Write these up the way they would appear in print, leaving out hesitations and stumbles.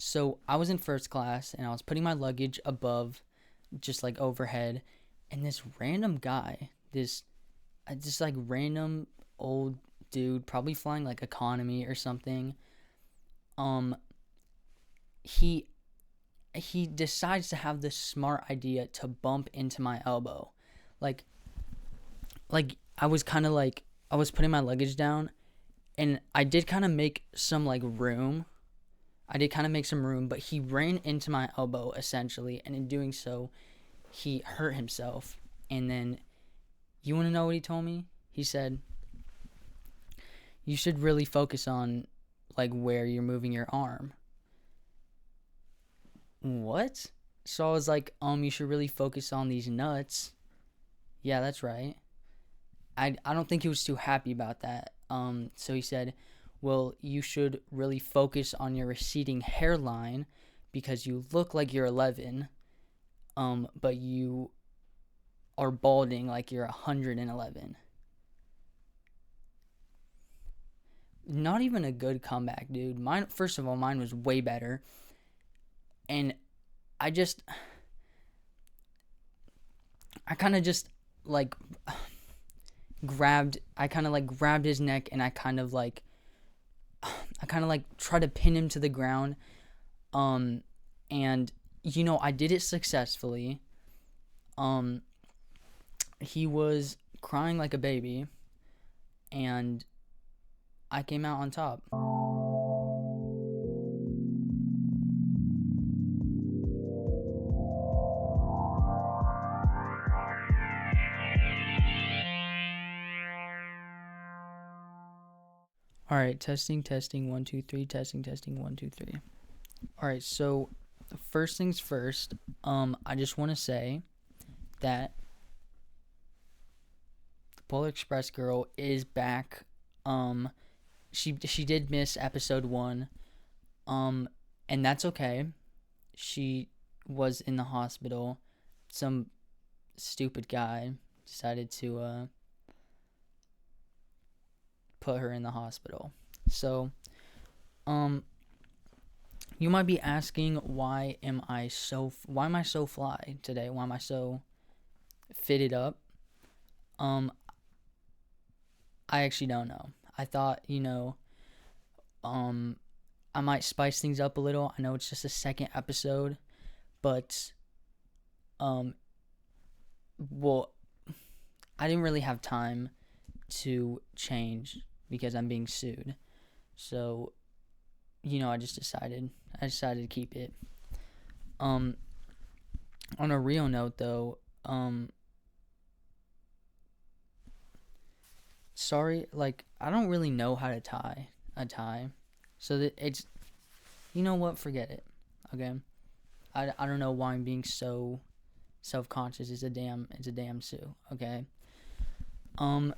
So I was in first class and I was putting my luggage above, just like overhead, and this random guy, this just like random old dude, probably flying like economy or something. Um, he he decides to have this smart idea to bump into my elbow, like I was kind of like I was putting my luggage down, and I did kind of make some like room. I did kind of make some room, but he ran into my elbow essentially, and in doing so, he hurt himself. And then, you want to know what he told me? He said, "You should really focus on like where you're moving your arm." What? So I was like, you should really focus on these nuts. Yeah, that's right. I don't think he was too happy about that. So he said, well, you should really focus on your receding hairline because you look like you're 11, but you are balding like you're 111. Not even a good comeback, dude. Mine, first of all, mine was way better. And I just, I kind of just like I kind of like grabbed his neck, and I kind of like tried to pin him to the ground. Um, and I did it successfully. Um, he was crying like a baby, and I came out on top. All right, testing, 1, 2, 3, testing, 1, 2, 3. All right, so first things first. I just want to say that the Polar Express girl is back. Um, she did miss episode 1. Um, and that's okay. She was in the hospital. Some stupid guy decided to put her in the hospital. So, um, you might be asking, why am I so fly today? Why am I so fitted up? Um, I actually don't know. I thought, um, I might spice things up a little. I know it's just a second episode, but um, well, I didn't really have time to change because I'm being sued. So, I decided to keep it. Um, on a real note though, sorry, like I don't really know how to tie a tie. So that it's, you know what, forget it. Okay? I don't know why I'm being so self-conscious. It's a damn sue, okay? Um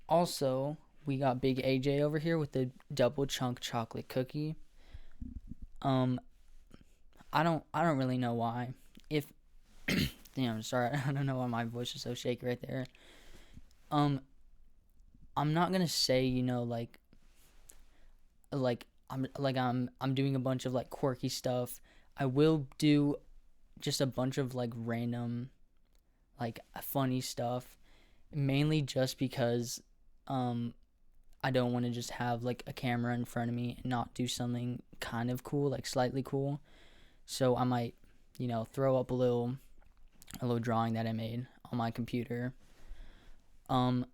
Also, we got Big AJ over here with the double chunk chocolate cookie. Um, I don't really know why. If damn, sorry, I don't know why my voice is so shaky right there. Um, I'm not gonna say I'm doing a bunch of like quirky stuff. I will do just a bunch of like random like funny stuff, mainly just because um I don't want to just have like a camera in front of me and not do something kind of cool, like slightly cool. So I might, throw up a little drawing that I made on my computer. Um,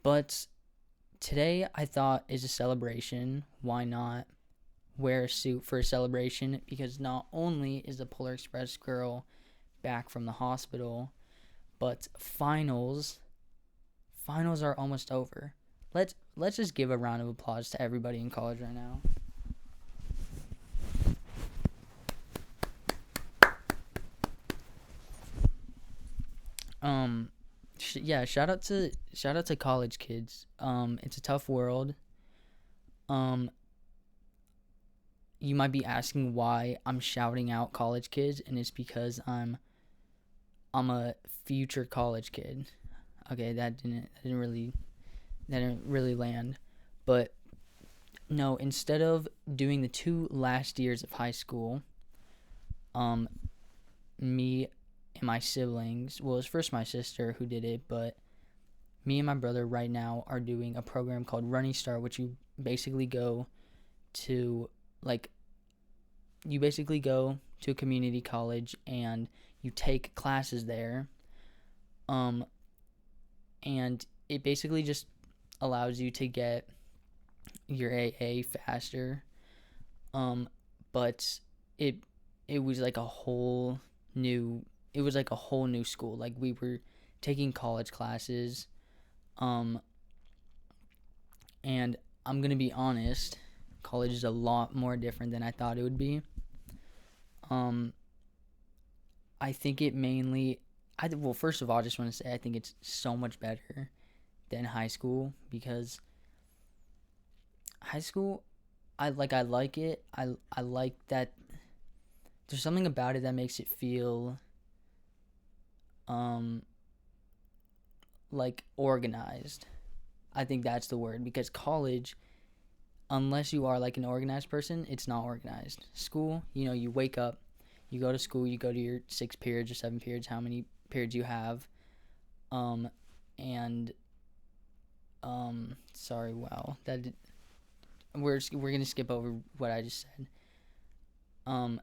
but today I thought is a celebration. Why not wear a suit for a celebration? Because not only is the Polar Express girl back from the hospital, but finals are almost over. Let's just give a round of applause to everybody in college right now. Um, yeah, shout out to college kids. It's a tough world. Um, you might be asking why I'm shouting out college kids, and it's because I'm a future college kid. Okay, that didn't really land, but no, instead of doing the 2 last years of high school, um, me and my siblings, well, it was first my sister who did it, but me and my brother right now are doing a program called Running Start, which you basically go to, like, you basically go to a community college and you take classes there. Um, and it basically just allows you to get your AA faster. Um, but it it was like a whole new it was like a whole new school. Like we were taking college classes. Um, and I'm gonna be honest, college is a lot more different than I thought it would be. Um, I think it mainly, well, first of all, I just want to say I think it's so much better than high school because high school, I like it. I like that there's something about it that makes it feel um like organized. I think that's the word because college, unless you are like an organized person, it's not organized. School, you wake up, you go to school, you go to your 6 periods or 7 periods, how many periods you have, um, and sorry, wow, we're gonna skip over what I just said. Um,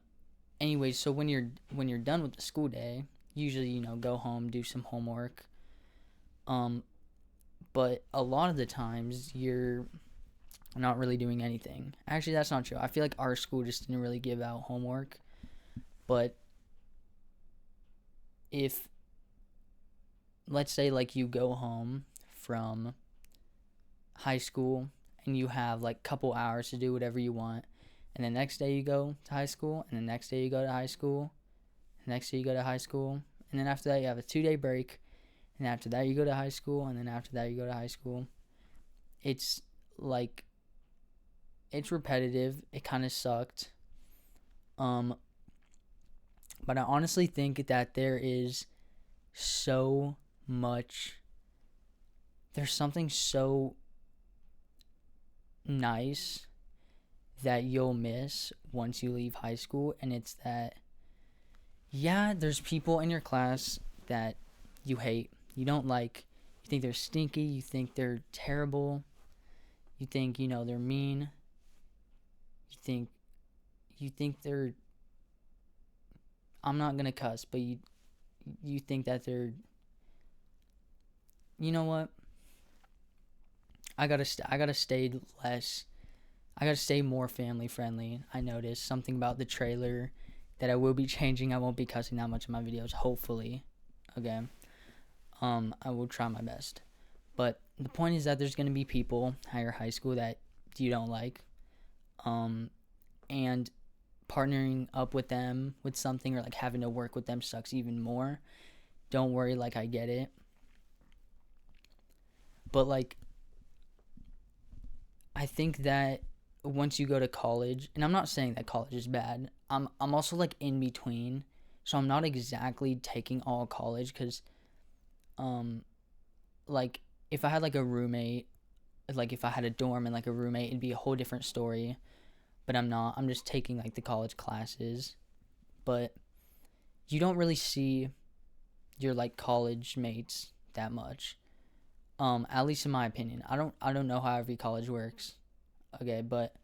anyway, so when you're done with the school day, usually go home, do some homework. Um, but a lot of the times you're not really doing anything. Actually, that's not true. I feel like our school just didn't really give out homework. But if, let's say, like you go home from high school and you have like a couple hours to do whatever you want, and the next day you go to high school, and the next day you go to high school, the next day you go to high school, and then after that you have a 2-day break, and after that you go to high school, and then after that you go to high school. It's like, it's repetitive. It kind of sucked. Um, but I honestly think that so much, there's something so nice that you'll miss once you leave high school, and it's that, yeah, there's people in your class that you hate, you don't like, you think they're stinky, you think they're terrible, you think they're mean, you think they're, I'm not gonna cuss, but you think that they're, you know what, I gotta stay less. I gotta stay more family friendly. I noticed something about the trailer that I will be changing. I won't be cussing that much in my videos, hopefully. Okay. I will try my best. But the point is that there's gonna be people at your high school that you don't like. And partnering up with them with something, or like having to work with them, sucks even more. Don't worry, like, I get it. But like, I think that once you go to college, and I'm not saying that college is bad. I'm also like in between, so I'm not exactly taking all college because, like, if I had like a roommate, like if I had a dorm and like a roommate, it'd be a whole different story. But I'm not. I'm just taking like the college classes, but you don't really see your like college mates that much. At least in my opinion. I don't know how every college works. Okay, but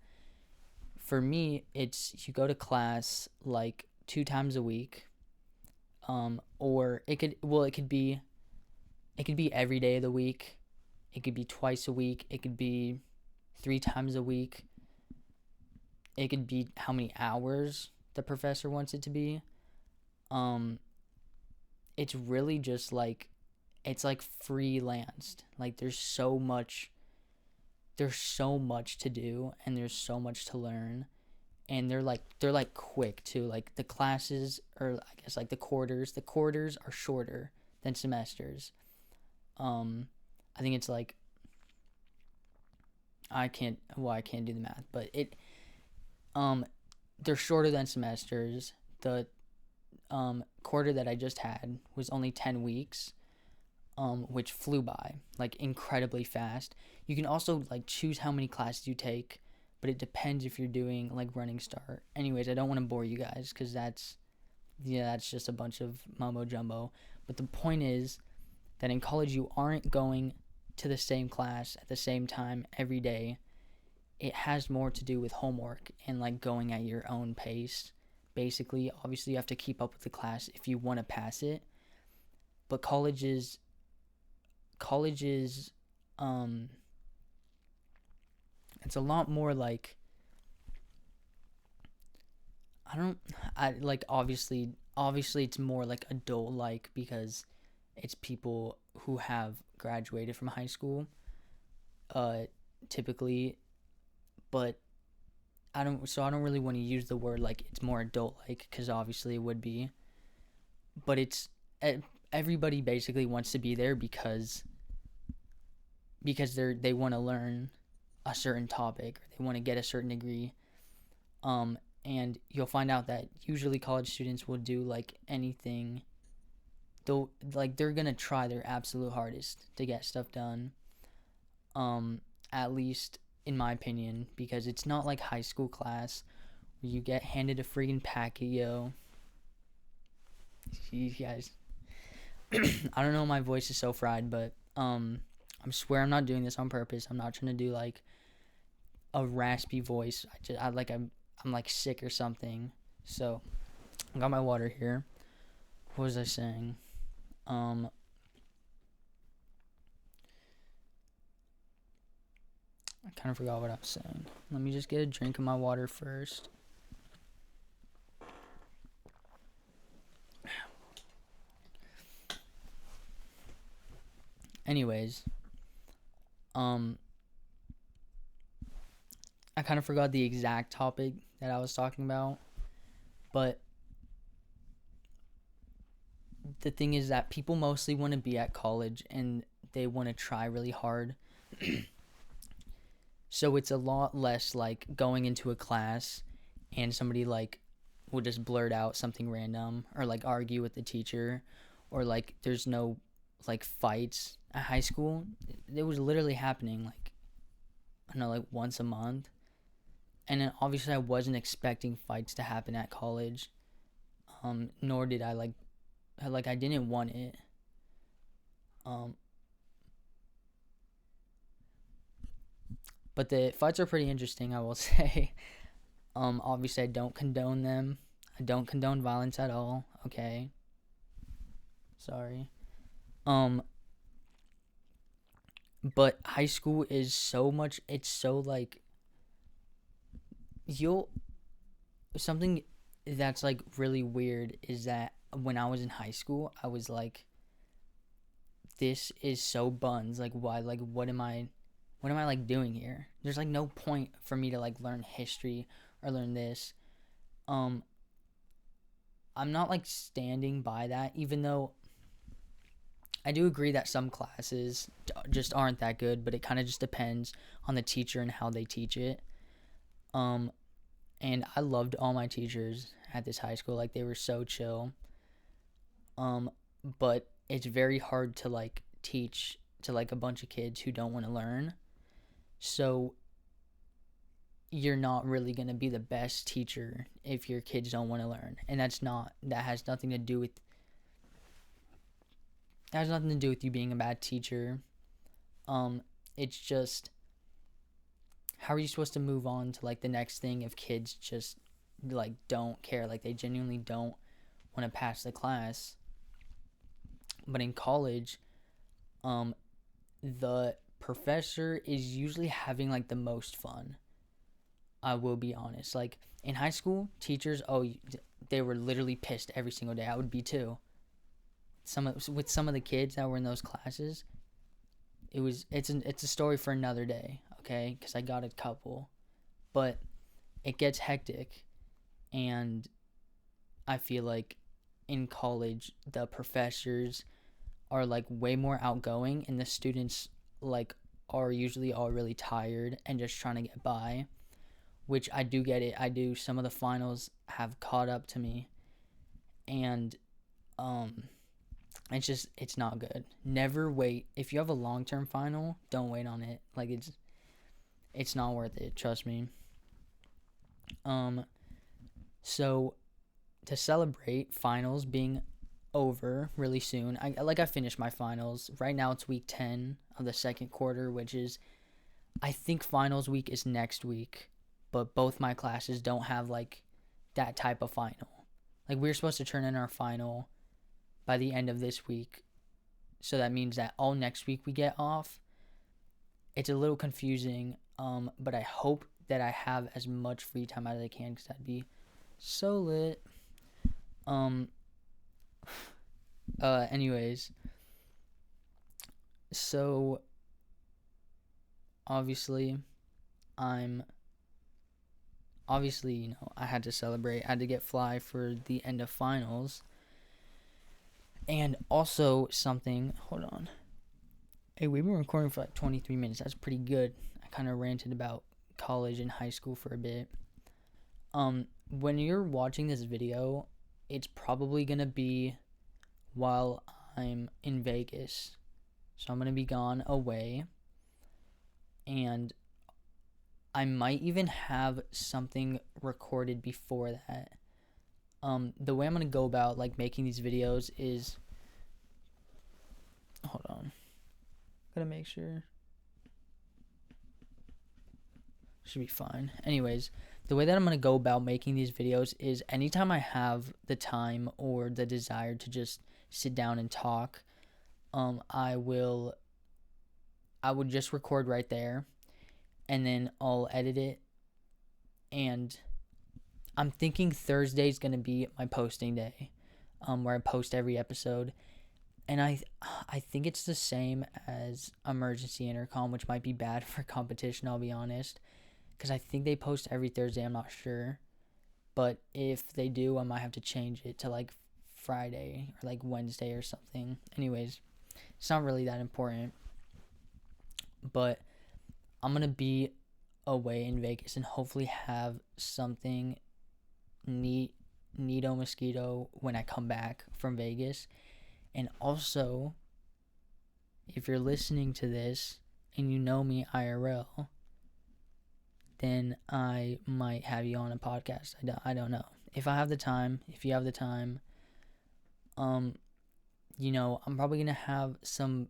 for me, it's you go to class like 2 times a week. Or it could be every day of the week. It could be twice a week. It could be 3 times a week. It could be how many hours the professor wants it to be. Um, it's really just like, it's like freelanced. Like there's so much to do, and there's so much to learn, and they're like quick too. Like the classes, or I guess like the quarters are shorter than semesters. I think it's like, I can't do the math, but they're shorter than semesters. The quarter that I just had was only 10 weeks, which flew by like incredibly fast. You can also like choose how many classes you take, but it depends if you're doing like running start. Anyways, I don't want to bore you guys because that's just a bunch of mumbo jumbo. But the point is that in college you aren't going to the same class at the same time every day. It has more to do with homework and like going at your own pace. Basically, obviously you have to keep up with the class if you want to pass it. But college is it's a lot more like I like obviously it's more like adult like because it's people who have graduated from high school typically, but I don't really want to use the word like it's more adult like cuz obviously it would be, but it's everybody basically wants to be there because they want to learn a certain topic or they want to get a certain degree. And you'll find out that usually college students will do like anything. They're gonna try their absolute hardest to get stuff done. At least in my opinion, because it's not like high school class where you get handed a freaking packet, yo. You guys, I don't know. My voice is so fried, but I swear I'm not doing this on purpose. I'm not trying to do like a raspy voice. I'm like sick or something. So I got my water here. What was I saying? I kind of forgot what I was saying. Let me just get a drink of my water first. Anyways, I kind of forgot the exact topic that I was talking about, but the thing is that people mostly want to be at college and they want to try really hard. So it's a lot less like going into a class and somebody like will just blurt out something random or like argue with the teacher, or like there's no like fights at high school. It was literally happening like I don't know, like once a month. And then obviously I wasn't expecting fights to happen at college. Nor did I like I didn't want it. But the fights are pretty interesting, I will say. Obviously I don't condone them. I don't condone violence at all, okay? Sorry. But high school is so much, it's so like you'll something that's like really weird is that when I was in high school, I was like, this is so buns. Like, why? Like, what am I like doing here? There's like no point for me to like learn history or learn this. I'm not like standing by that, even though I do agree that some classes just aren't that good, but it kind of just depends on the teacher and how they teach it. And I loved all my teachers at this high school. Like, they were so chill. But it's very hard to like teach to like a bunch of kids who don't want to learn. So you're not really going to be the best teacher if your kids don't want to learn. And that has nothing to do with you being a bad teacher. It's just, how are you supposed to move on to like the next thing if kids just like don't care, like they genuinely don't want to pass the class? But in college, the professor is usually having like the most fun. I will be honest. Like in high school, teachers, they were literally pissed every single day. I would be too. With some of the kids that were in those classes, it's a story for another day, okay? Because I got a couple, but it gets hectic, and I feel like in college the professors are like way more outgoing, and the students like are usually all really tired and just trying to get by, which I do get it. I do. Some of the finals have caught up to me, and it's not good. Never wait. If you have a long-term final, don't wait on it. Like, it's not worth it, trust me. So to celebrate finals being over really soon, I finished my finals. Right now it's week 10 of the second quarter, which is, I think finals week is next week, but both my classes don't have like that type of final. Like we're supposed to turn in our final by the end of this week. So that means that all next week we get off. It's a little confusing, but I hope that I have as much free time as I can because that'd be so lit. Anyways, so obviously, I had to celebrate. I had to get fly for the end of finals. And also something, hold on. Hey, we've been recording for like 23 minutes. That's pretty good. I kind of ranted about college and high school for a bit. When you're watching this video, it's probably going to be while I'm in Vegas. So I'm going to be gone away. And I might even have something recorded before that. The way I'm going to go about like making these videos is, hold on. Gotta make sure. Should be fine. Anyways, the way that I'm going to go about making these videos is anytime I have the time or the desire to just sit down and talk, I would just record right there, and then I'll edit it. And I'm thinking Thursday's going to be my posting day, where I post every episode. And I think it's the same as Emergency Intercom, which might be bad for competition, I'll be honest. Because I think they post every Thursday, I'm not sure. But if they do, I might have to change it to like Friday or like Wednesday or something. Anyways, it's not really that important. But I'm going to be away in Vegas and hopefully have something neato mosquito when I come back from Vegas. And also, if you're listening to this and you know me IRL, then I might have you on a podcast. I don't know. If I have the time, if you have the time, I'm probably going to have I'm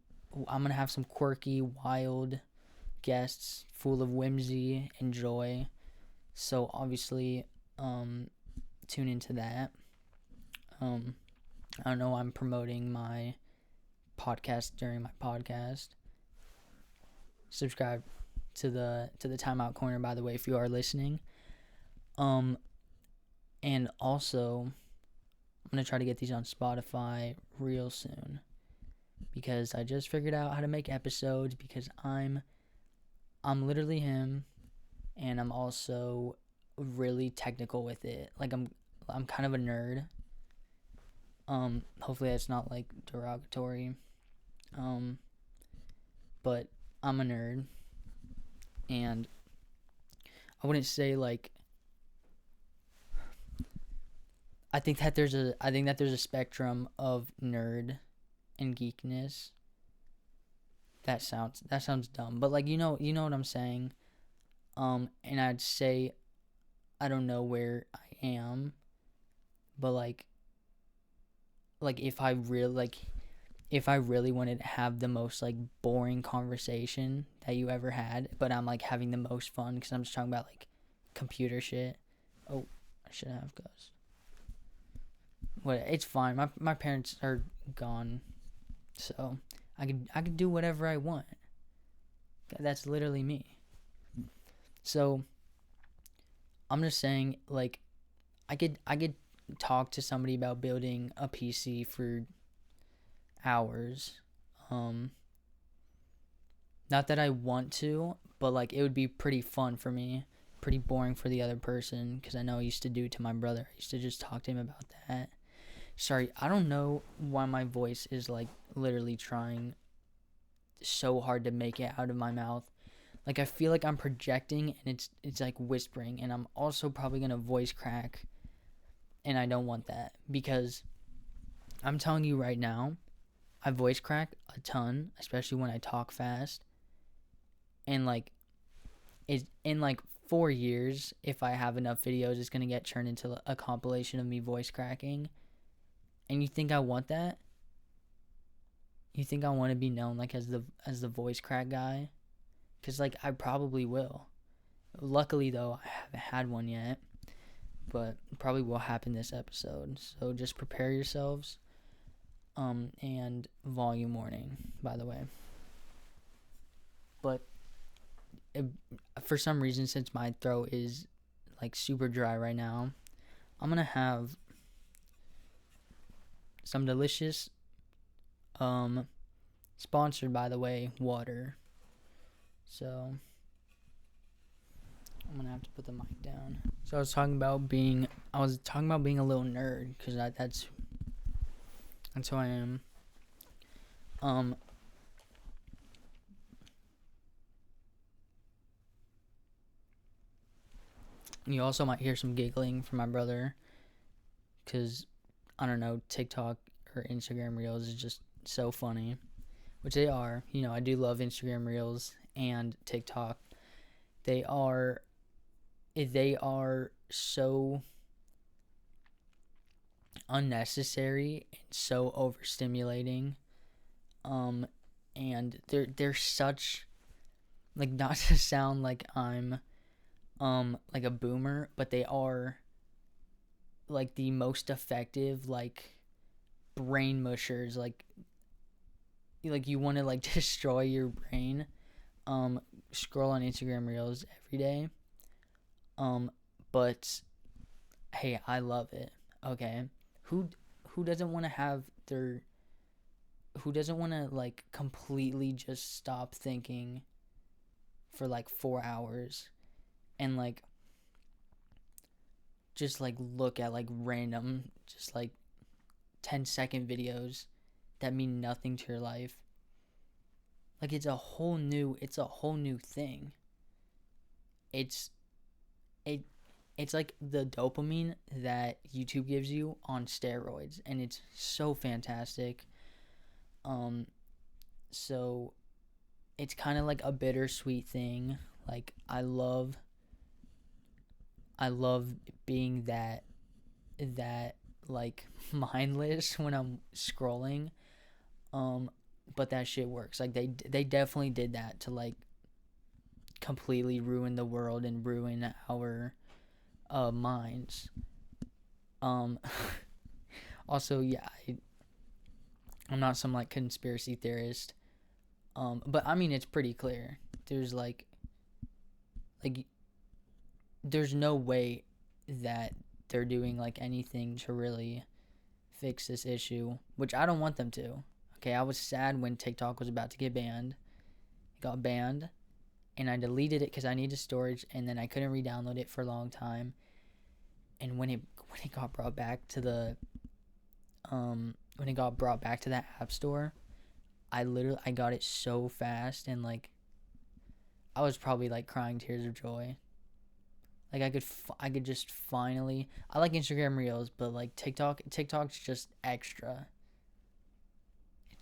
going to have some quirky, wild guests full of whimsy and joy. So obviously, tune into that. I don't know, I'm promoting my podcast during my podcast. Subscribe to the Timeout Corner, by the way, if you are listening. And also, I'm going to try to get these on Spotify real soon. Because I just figured out how to make episodes because I'm literally him, and I'm also really technical with it. Like I'm kind of a nerd. Hopefully that's not like derogatory. But I'm a nerd, and I wouldn't say like, I think that there's a spectrum of nerd and geekness. That sounds dumb, but like you know what I'm saying. And I'd say I don't know where I am, but like if I really wanted to have the most like boring conversation that you ever had, but I'm like having the most fun because I'm just talking about like computer shit. Oh, I should have guys. What? It's fine. My parents are gone, so I could do whatever I want. That's literally me. So I'm just saying, like, I could talk to somebody about building a PC for hours. Not that I want to, but like it would be pretty fun for me. Pretty boring for the other person because I know I used to do it to my brother. I used to just talk to him about that. Sorry, I don't know why my voice is like literally trying so hard to make it out of my mouth. Like I feel like I'm projecting and it's like whispering, and I'm also probably gonna voice crack, and I don't want that because I'm telling you right now, I voice crack a ton, especially when I talk fast. And like 4 years, if I have enough videos, it's going to get turned into a compilation of me voice cracking. And you think I want that? You think I want to be known like as the voice crack guy? Cuz like I probably will. Luckily though, I haven't had one yet, but probably will happen this episode. So just prepare yourselves. And volume warning, by the way. But for some reason, since my throat is like super dry right now, I'm gonna have some delicious, sponsored by the way, water. So I'm gonna have to put the mic down. So I was talking about being a little nerd, because that's who I am. You also might hear some giggling from my brother, because I don't know, TikTok or Instagram Reels is just so funny, which they are. You know, I do love Instagram Reels and TikTok. They are so unnecessary and so overstimulating. And they're such, like, not to sound like I'm like a boomer, but they are like the most effective like brain mushers. Like you want to like destroy your brain. Scroll on Instagram Reels every day. But hey, I love it. Okay, who doesn't want to have their who doesn't want to like completely just stop thinking for like 4 hours and like just like look at like random just like 10-second videos that mean nothing to your life. Like it's a whole new thing. It's it's like the dopamine that YouTube gives you on steroids, and it's so fantastic. So it's kind of like a bittersweet thing. Like I love being that like mindless when I'm scrolling. But that shit works. Like they definitely did that to like completely ruin the world and ruin our minds. Also, yeah, I'm not some like conspiracy theorist. But I mean it's pretty clear. There's like there's no way that they're doing like anything to really fix this issue, which I don't want them to. Okay, I was sad when TikTok was about to get banned. It got banned, and I deleted it because I needed storage, and then I couldn't re-download it for a long time. And when it got brought back to the App Store, I got it so fast, and like I was probably like crying tears of joy. Like I could just finally. I like Instagram Reels, but like TikTok's just extra.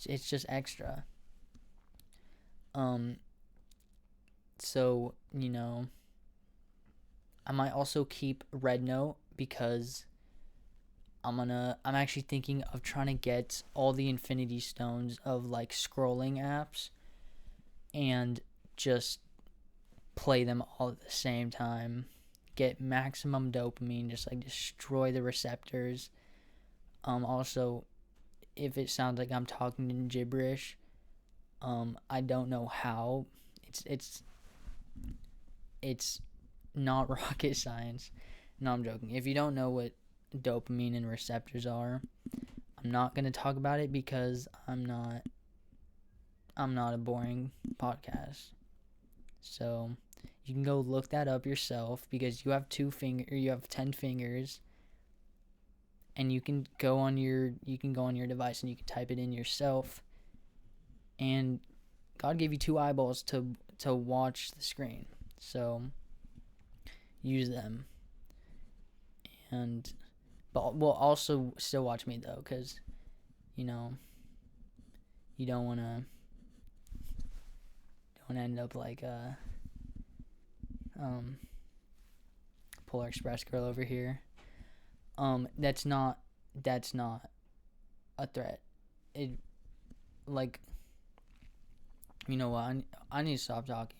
It's just extra. So, you know, I might also keep Red Note because I'm actually thinking of trying to get all the Infinity Stones of like scrolling apps and just play them all at the same time. Get maximum dopamine, just like destroy the receptors. Also, if it sounds like I'm talking in gibberish, I don't know how. It's not rocket science. No, I'm joking. If you don't know what dopamine and receptors are, I'm not gonna talk about it because I'm not a boring podcast. So you can go look that up yourself because you have 10 fingers, and you can go on your device and you can type it in yourself. And God gave you 2 eyeballs to watch the screen, so use them. But we'll also still watch me though, because you know you don't want to end up like Polar Express girl over here. That's not a threat. It, like, you know what? I need to stop talking.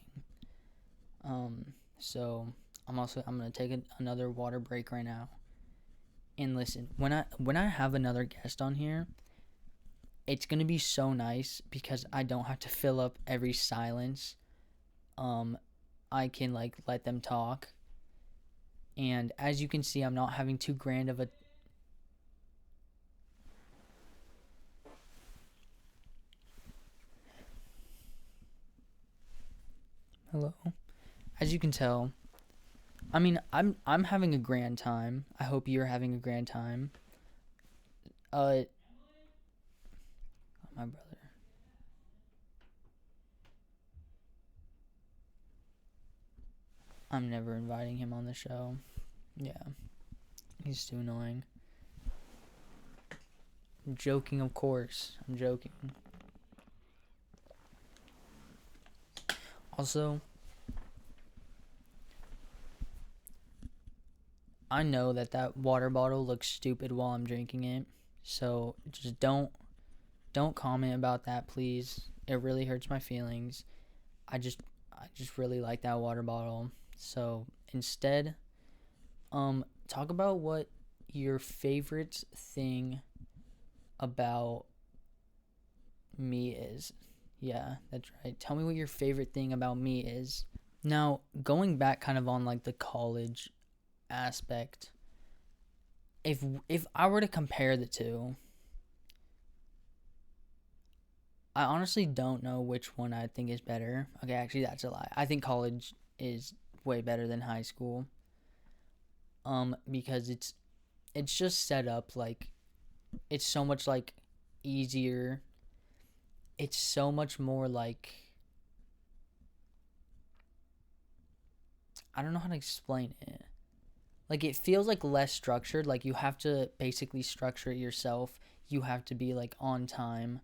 So I'm gonna take another water break right now. And listen, when I have another guest on here, it's gonna be so nice because I don't have to fill up every silence. I can like let them talk. And as you can see, I'm not having too grand of a hello. As you can tell, I mean, I'm having a grand time. I hope you're having a grand time. My brother. I'm never inviting him on the show. Yeah. He's too annoying. I'm joking, of course. I'm joking. Also, I know that water bottle looks stupid while I'm drinking it. So just don't comment about that, please. It really hurts my feelings. I just really like that water bottle. So instead, talk about what your favorite thing about me is. Yeah, that's right. Tell me what your favorite thing about me is. Now, going back kind of on like the college aspect, if I were to compare the two, I honestly don't know which one I think is better. Okay, actually that's a lie. I think college is way better than high school. Because it's just set up like it's so much like easier. It's so much more like I don't know how to explain it. Like it feels like less structured. Like you have to basically structure it yourself. You have to be like on time.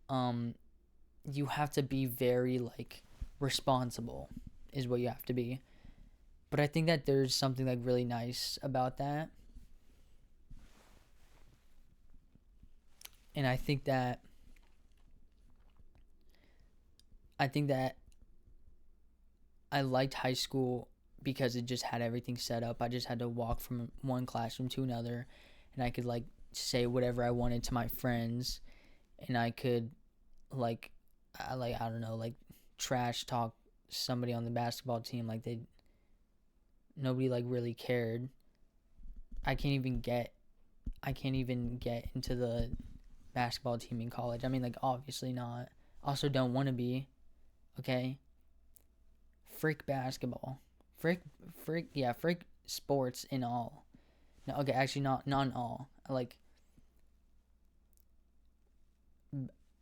Um you have to be very like responsible is what you have to be. But I think that there's something like really nice about that. And I think that I liked high school because it just had everything set up. I just had to walk from one classroom to another and I could like say whatever I wanted to my friends and I could like I don't know, like trash talk somebody on the basketball team like nobody like really cared. I can't even get into the basketball team in college. I mean, like obviously not. Also don't want to be. Okay? Frick basketball. Frick yeah, frick sports in all. No, okay, actually not in all. Like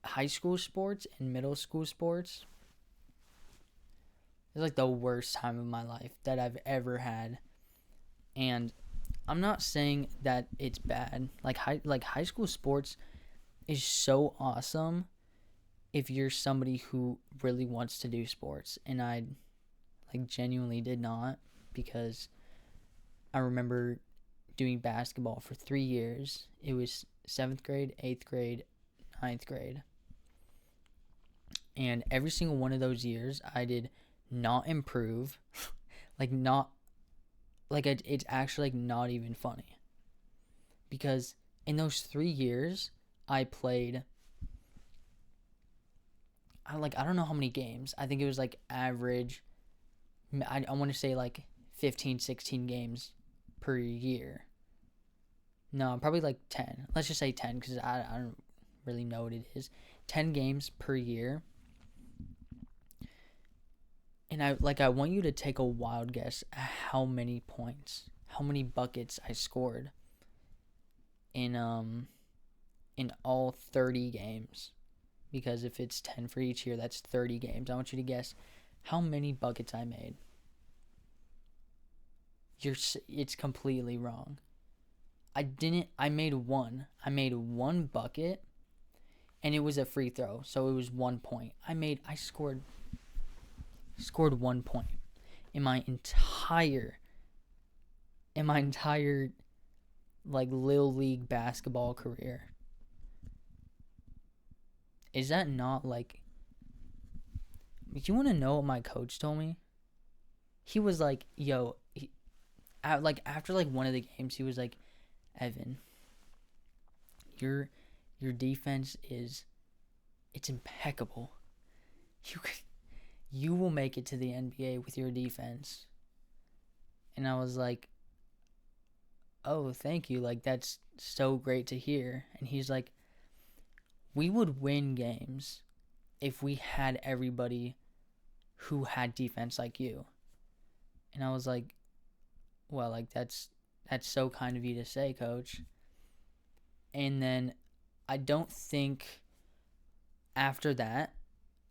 high school sports and middle school sports is like the worst time of my life that I've ever had. And I'm not saying that it's bad. Like high school sports is so awesome if you're somebody who really wants to do sports. And I like genuinely did not because I remember doing basketball for 3 years. It was 7th grade, 8th grade, 9th grade. And every single one of those years I did not improve. It's actually like not even funny. Because in those 3 years I played I don't know how many games. I think it was like average I want to say like 15, 16 games per year. No, probably like 10. Let's just say 10 because I don't really know what it is. 10 games per year. And I want you to take a wild guess at how many points, how many buckets I scored in all 30 games. Because if it's 10 for each year, that's 30 games. I want you to guess how many buckets I made. It's completely wrong. I made one. I made one bucket and it was a free throw, so it was 1 point. I scored 1 point in my entire in my entire like little league basketball career. Is that not like? You want to know what my coach told me? He was like, "Yo," like after like one of the games, he was like, "Evan, your defense it's impeccable. You you will make it to the NBA with your defense." And I was like, "Oh, thank you. Like that's so great to hear." And he's like, "We would win games if we had everybody who had defense like you." And I was like, "Well, like that's so kind of you to say, coach." And then I don't think after that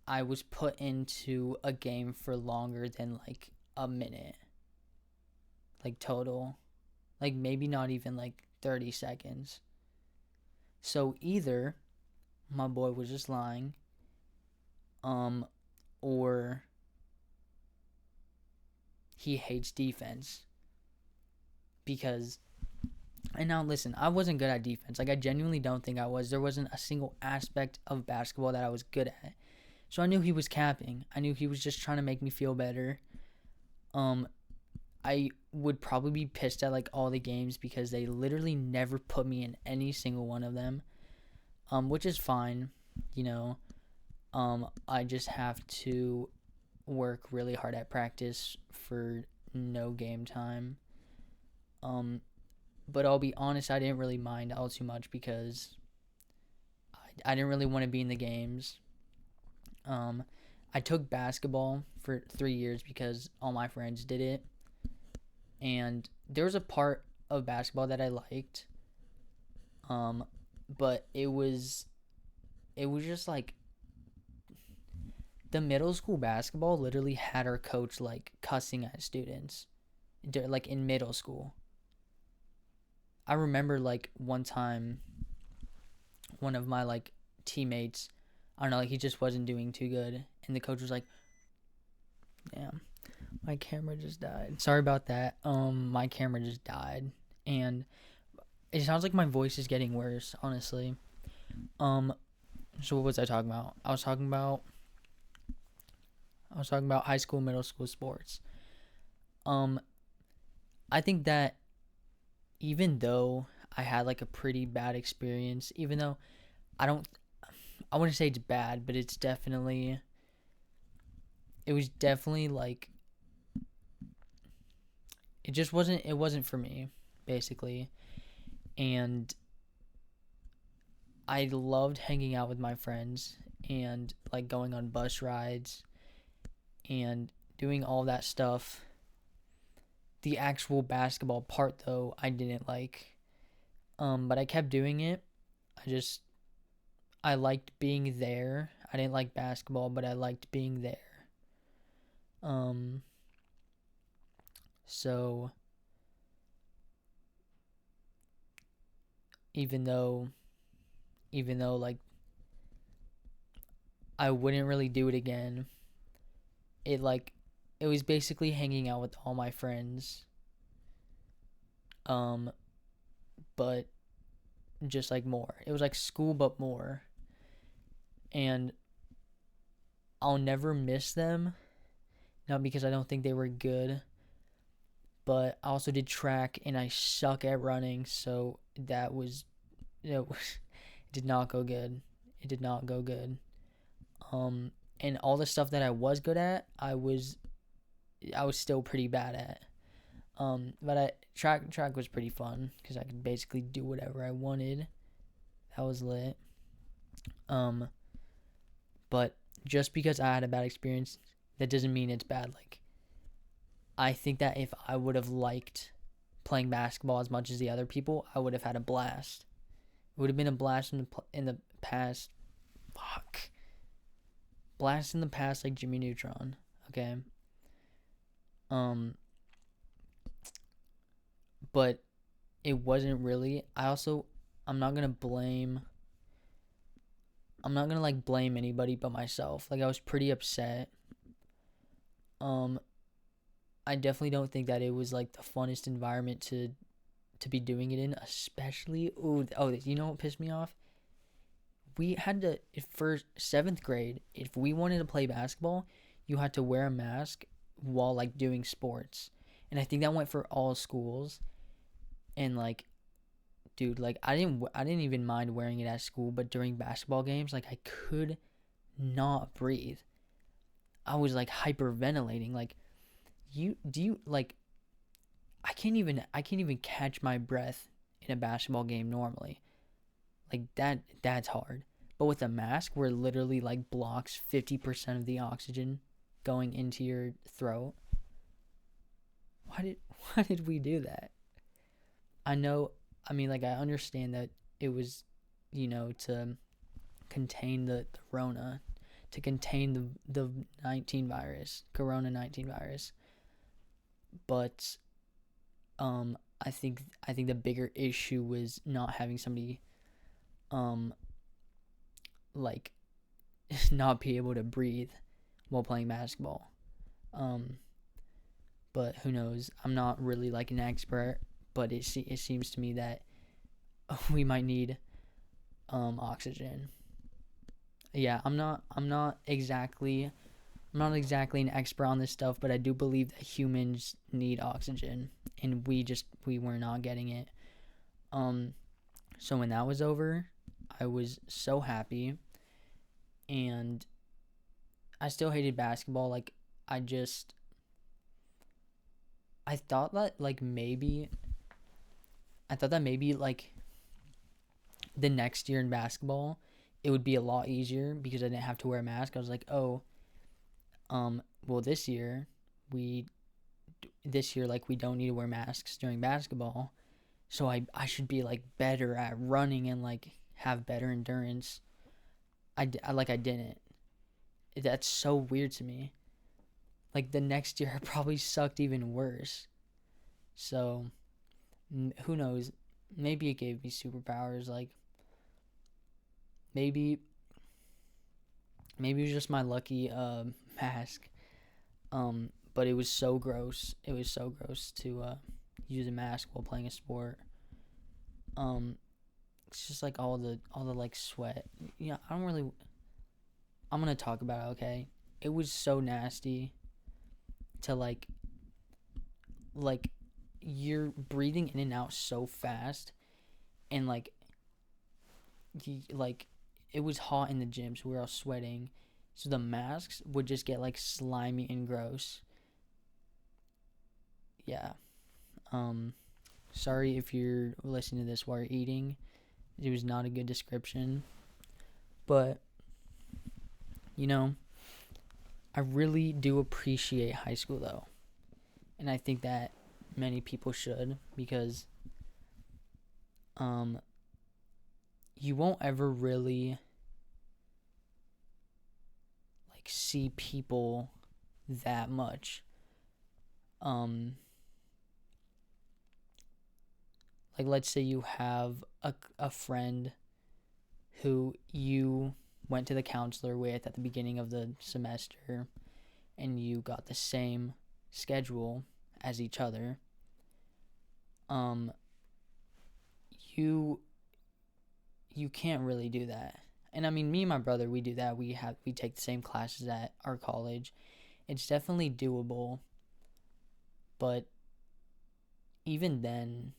I was put into a game for longer than like a minute, like total, like maybe not even like 30 seconds. So either my boy was just lying, or he hates defense. Because, and now listen, I wasn't good at defense. Like I genuinely don't think I was. There wasn't a single aspect of basketball that I was good at. So I knew he was capping. I knew he was just trying to make me feel better. I would probably be pissed at like all the games because they literally never put me in any single one of them. Which is fine, you know. I just have to work really hard at practice for no game time. But I'll be honest, I didn't really mind all too much because I didn't really want to be in the games. I took basketball for 3 years because all my friends did it, and there was a part of basketball that I liked, but it was just like the middle school basketball literally had our coach like cussing at students, like in middle school. I remember like one time, one of my like teammates, I don't know, like he just wasn't doing too good, and the coach was like, "Damn, my camera just died. Sorry about that. My camera just died, and it sounds like my voice is getting worse, honestly. Um, so what was I talking about? I was talking about high school, middle school sports. Um, I think that even though I had like a pretty bad experience, even though I don't, I wouldn't say it's bad, but it was definitely like, it wasn't for me, basically. And I loved hanging out with my friends and like going on bus rides and doing all that stuff. The actual basketball part though, I didn't like. But I kept doing it. I liked being there. I didn't like basketball, but I liked being there. Um so even though like I wouldn't really do it again, it like it was basically hanging out with all my friends. Um but just like more. It was like school but more. And I'll never miss them. Not because I don't think they were good, but I also did track and I suck at running, so that was it did not go good. It did not go good. And all the stuff that I was good at, I was still pretty bad at. But track was pretty fun because I could basically do whatever I wanted. That was lit. But just because I had a bad experience, that doesn't mean it's bad. Like, I think that if I would have liked playing basketball as much as the other people, I would have had a blast. It would have been a blast in the past. Fuck. Blast in the past like Jimmy Neutron. Okay. But it wasn't really. I'm not gonna blame. I'm not gonna like blame anybody but myself. Like I was pretty upset. I definitely don't think that it was like the funnest environment to be doing it in, especially you know what pissed me off? We had to, for 7th grade, if we wanted to play basketball, you had to wear a mask while like doing sports. And I think that went for all schools. And like, dude, like I didn't even mind wearing it at school, but during basketball games, like I could not breathe. I was like hyperventilating. Like, you like I can't even catch my breath in a basketball game normally. Like that's hard. But with a mask where it literally like blocks 50% of the oxygen going into your throat. Why did why did we do that? I know, I mean, like I understand that it was, to contain the Rona, to contain the 19 virus, Corona 19 virus. But I think the bigger issue was not having somebody um like not be able to breathe while playing basketball. Um, but who knows? I'm not really like an expert, but it seems to me that we might need oxygen. Yeah, I'm not exactly an expert on this stuff, but I do believe that humans need oxygen, and we were not getting it. Um, so when that was over, I was so happy, and I still hated basketball. Like I just I thought that like maybe I thought that maybe like the next year in basketball it would be a lot easier because I didn't have to wear a mask. I was like, oh, well we this year like we don't need to wear masks during basketball, so I should be like better at running and like have better endurance. I didn't. That's so weird to me. Like the next year I probably sucked even worse. So who knows? Maybe it gave me superpowers. Like maybe maybe it was just my lucky mask. But it was so gross. It was so gross to use a mask while playing a sport. Um, it's just like all the like sweat. Yeah, I don't really. I'm gonna talk about it. Okay, it was so nasty to like you're breathing in and out so fast, and like it was hot in the gym, so we were all sweating. So the masks would just get like slimy and gross. Yeah. Um, Sorry if you're listening to this while you're eating. It was not a good description. But, you know, I really do appreciate high school though. And I think that many people should because um you won't ever really like see people that much. Um like let's say you have a friend who you went to the counselor with at the beginning of the semester and you got the same schedule as each other. um you you can't really do that. And I mean, me and my brother, we do that. We take the same classes at our college. It's definitely doable, but even then,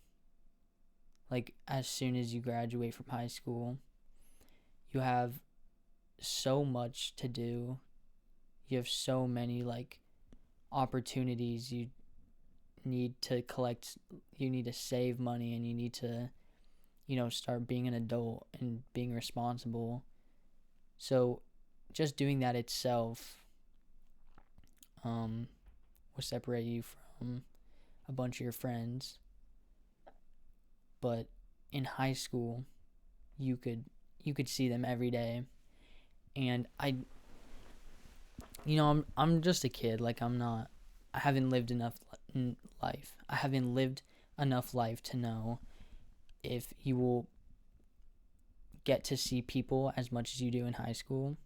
like as soon as you graduate from high school, you have so much to do. You have so many like opportunities. Need to collect you need to save money, and you need to start being an adult and being responsible. So just doing that itself um will separate you from a bunch of your friends. But in high school, you could see them every day. And I'm just a kid. Like I haven't lived enough life. I haven't lived enough life to know if you will get to see people as much as you do in high school.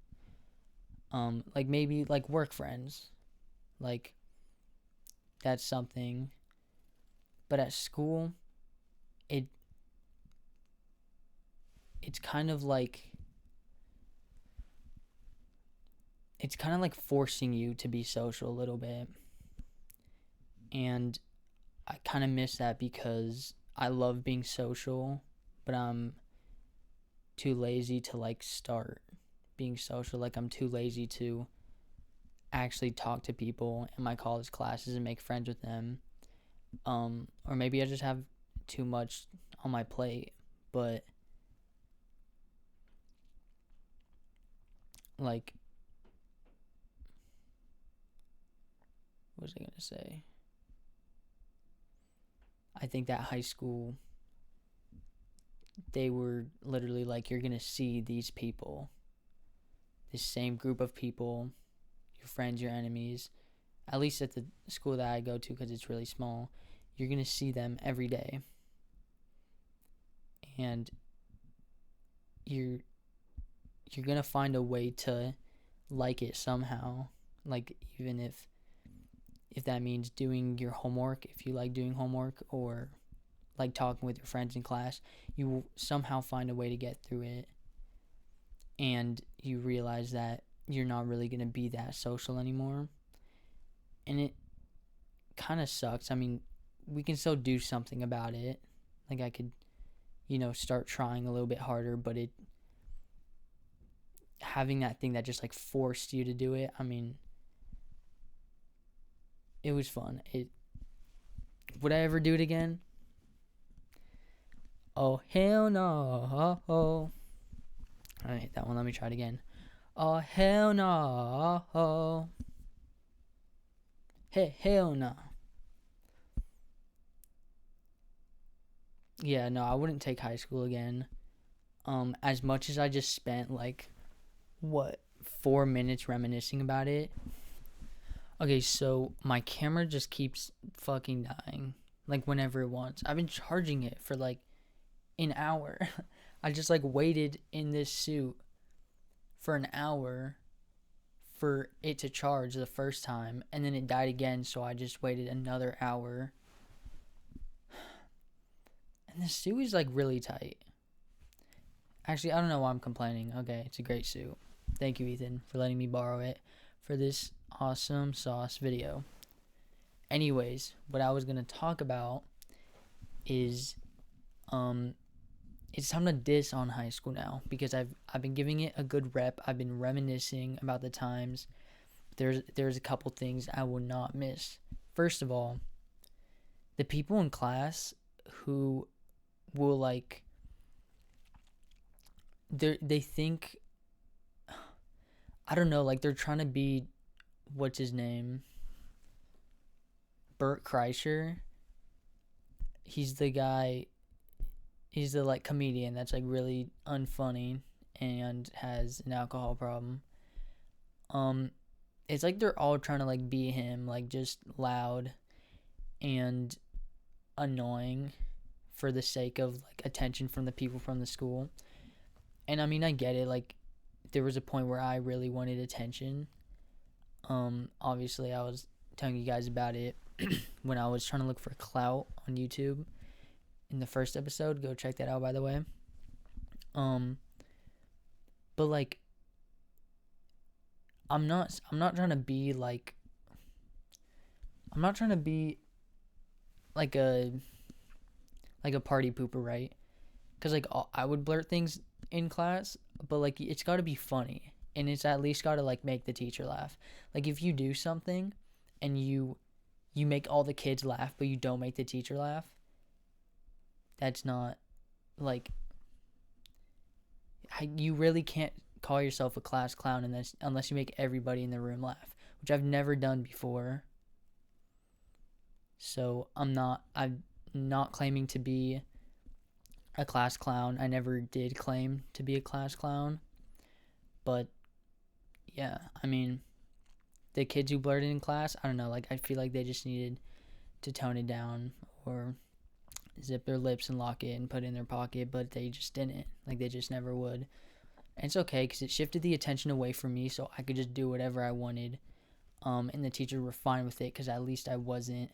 Like maybe like work friends. Like that's something. But at school, it it's kind of like forcing you to be social a little bit. And I kind of miss that because I love being social, but I'm too lazy to like start being social. Like I'm too lazy to actually talk to people in my college classes and make friends with them. Or maybe I just have too much on my plate, but like, what was I gonna say? I think that high school, they were literally like, you're gonna see these people, this same group of people, your friends, your enemies, at least at the school that I go to because it's really small, you're gonna see them every day. And you're gonna find a way to like it somehow. Like even if that means doing your homework, if you like doing homework, or like talking with your friends in class, you will somehow find a way to get through it. And you realize that you're not really going to be that social anymore. And it kind of sucks. I mean, we can still do something about it. Like I could, start trying a little bit harder, but having that thing that just like forced you to do it, I mean, it was fun. Would I ever do it again? Oh, hell no. Oh. Alright, that one, let me try it again. Oh, hell no. Hey, hell no. Yeah, no, I wouldn't take high school again. As much as I just spent 4 minutes reminiscing about it. Okay, so my camera just keeps fucking dying. Whenever it wants. I've been charging it for an hour. I just waited in this suit for an hour for it to charge the first time, and then it died again, so I just waited another hour. And the suit is really tight. Actually, I don't know why I'm complaining. Okay, it's a great suit. Thank you, Ethan, for letting me borrow it for this awesome sauce video. Anyways, what I was gonna talk about is it's time to diss on high school now, because I've been giving it a good rep. I've been reminiscing about the times. There's a couple things I will not miss. First of all, the people in class who will they think, I don't know, they're trying to be, what's his name? Bert Kreischer. He's the guy, he's the comedian that's really unfunny and has an alcohol problem. It's they're all trying to be him, just loud and annoying for the sake of attention from the people from the school. And I mean, I get it. There was a point where I really wanted attention. Obviously I was telling you guys about it when I was trying to look for clout on YouTube in the first episode. Go check that out, by the way. But I'm not trying to be I'm not trying to be a party pooper, right? Because I would blurt things in class, but it's got to be funny, and it's at least got to make the teacher laugh. If you do something and you make all the kids laugh but you don't make the teacher laugh, that's not you really can't call yourself a class clown unless you make everybody in the room laugh, which I've never done before. So I'm not claiming to be a class clown. I never did claim to be a class clown. But yeah, I mean, the kids who blurted in class, I don't know, I feel like they just needed to tone it down or zip their lips and lock it and put it in their pocket, but they just didn't. They just never would. And it's okay, because it shifted the attention away from me, so I could just do whatever I wanted. And the teachers were fine with it because at least I wasn't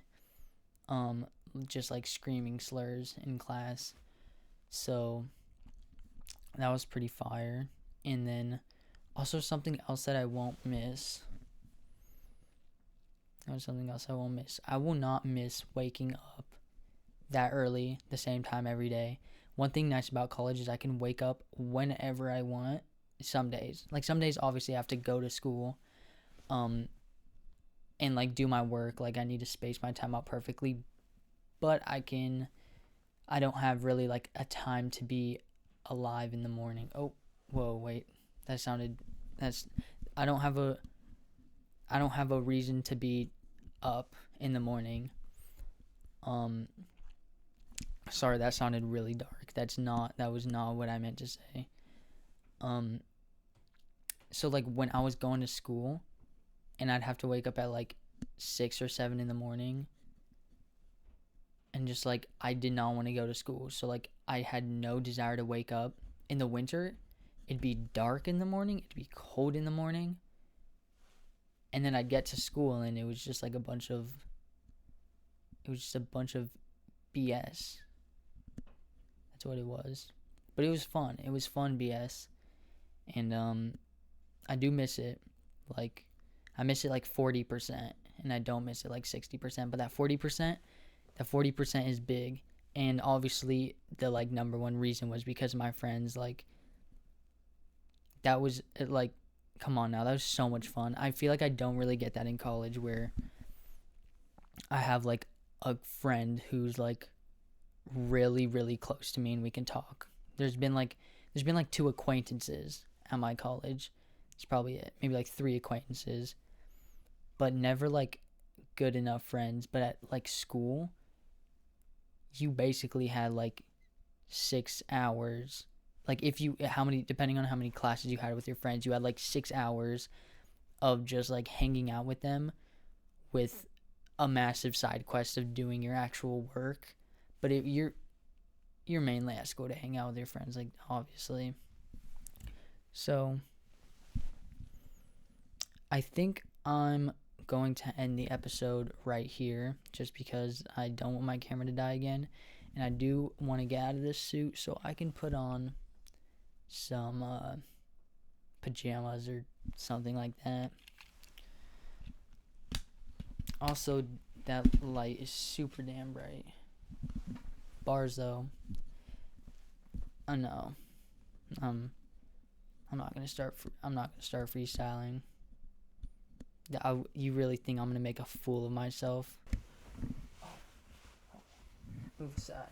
just like screaming slurs in class. So that was pretty fire. And then also something else that I won't miss. I will not miss waking up that early, the same time every day. One thing nice about college is I can wake up whenever I want. Some days, obviously I have to go to school, and like do my work. Like I need to space my time out perfectly, but I don't have really like a time to be alive in the morning. Oh, whoa, wait, I don't have a reason to be up in the morning. Sorry, that sounded really dark. That was not what I meant to say. So like when I was going to school and I'd have to wake up at like 6 or 7 in the morning, and just like I did not want to go to school. So like I had no desire to wake up. In the winter, it'd be dark in the morning, it'd be cold in the morning. And then I'd get to school and it was just a bunch of BS. That's what it was. But it was fun. It was fun BS. And I do miss it. Like I miss it like 40%, and I don't miss it like 60%, but that 40% is big. And obviously the like number one reason was because of my friends. Like that was like, come on now, that was so much fun. I feel like I don't really get that in college, where I have like a friend who's like really really close to me and we can talk. There's been like 2 acquaintances at my college. It's probably it. Maybe like 3 acquaintances, but never like good enough friends. But at like school, you basically had like 6 hours. Like depending on how many classes you had with your friends, you had like 6 hours of just like hanging out with them, with a massive side quest of doing your actual work. But you're mainly at school to hang out with your friends, like obviously. So I think I'm going to end the episode right here, just because I don't want my camera to die again, and I do want to get out of this suit so I can put on some pajamas or something like that. Also, that light is super damn bright. Bars though, I know. I'm not gonna start freestyling. You really think I'm gonna make a fool of myself? Move aside.